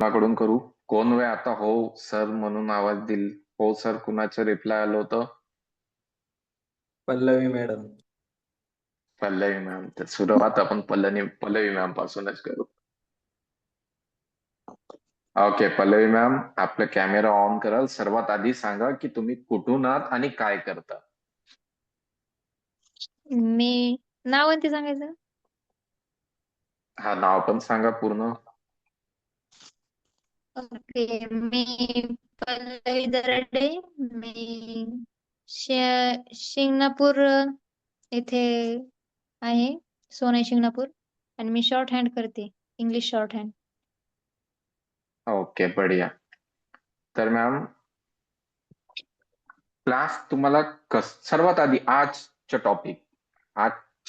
कोणाकडून करू? कोण वे आता हो सर म्हणून आवाज दिल. हो सर कुणाचं रिप्लाय आलं होतं? पल्लवी मॅडम. पल्लवी मॅम. तर सुरुवात आपण पल्लवी मॅम पासूनच करू. ओके पल्लवी मॅम, आपला कॅमेरा ऑन कराल. सर्वात आधी सांगा की तुम्ही कुठून आहात आणि काय करता. मी नाव आणि ते सांगायचं. हा, नाव पण सांगा पूर्ण. ओके, मी पल्लवी दराडे. मी शिंगणापूर येथे आहे, सोने शिंगणापूर. आणि मी शॉर्ट हँड करते, इंग्लिश शॉर्ट हँड. ओके बढिया. तर मॅम, क्लास तुम्हाला सर्वात आधी आजच्या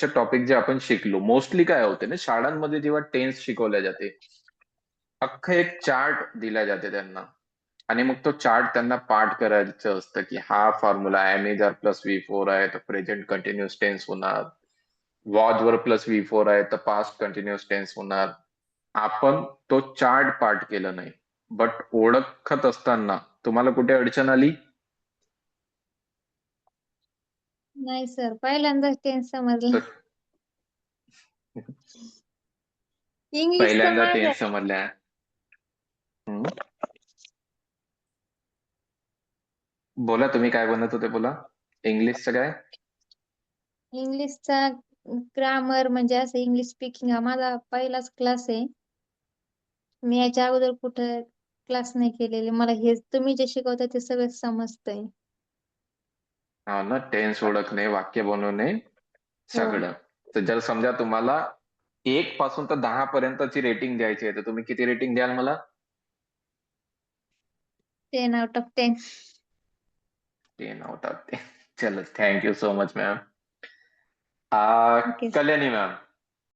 टॉपिक जे आपण शिकलो, मोस्टली काय होते ना शाळांमध्ये जेव्हा टेन्स शिकवल्या जाते, अख्खं एक चार्ट दिला जाते त्यांना. आणि मग तो चार्ट त्यांना पाठ करायचं असतं की हा formula am is are plus V four आहे तर प्रेझेंट कंटिन्युअस टेन्स होणार. Was were plus V four आहे तर पास्ट कंटिन्युअस टेन्स होणार. आपण तो चार्ट पाठ केला नाही, बट ओळखत असताना तुम्हाला कुठे अडचण आली? नाही सर, पहिल्यांदाच टेन्स समजलं. तर इंग्लिश पहिल्यांदा समजलं. टेन्स समजल्या. हम्म. बोला, तुम्ही काय बनत होते बोला. इंग्लिशचं काय? इंग्लिशचा ग्रामर म्हणजे असं इंग्लिश स्पीकिंग हा माझा पहिलाच क्लास आहे. मी याच्या अगोदर कुठं क्लास नाही केलेले. मला हे तुम्ही जे शिकवता ते सगळं समजतंय. हा ना, टेन्स ओळखणे, वाक्य बनवणे, हो. सगळं. तर जर समजा तुम्हाला 1 पासून तर 10 पर्यंतची रेटिंग द्यायची आहे तर तुम्ही किती रेटिंग द्याल मला? 10 out of 10. 10 out of 10. चलो, thank you so much ma'am. Okay. Kalyani ma'am,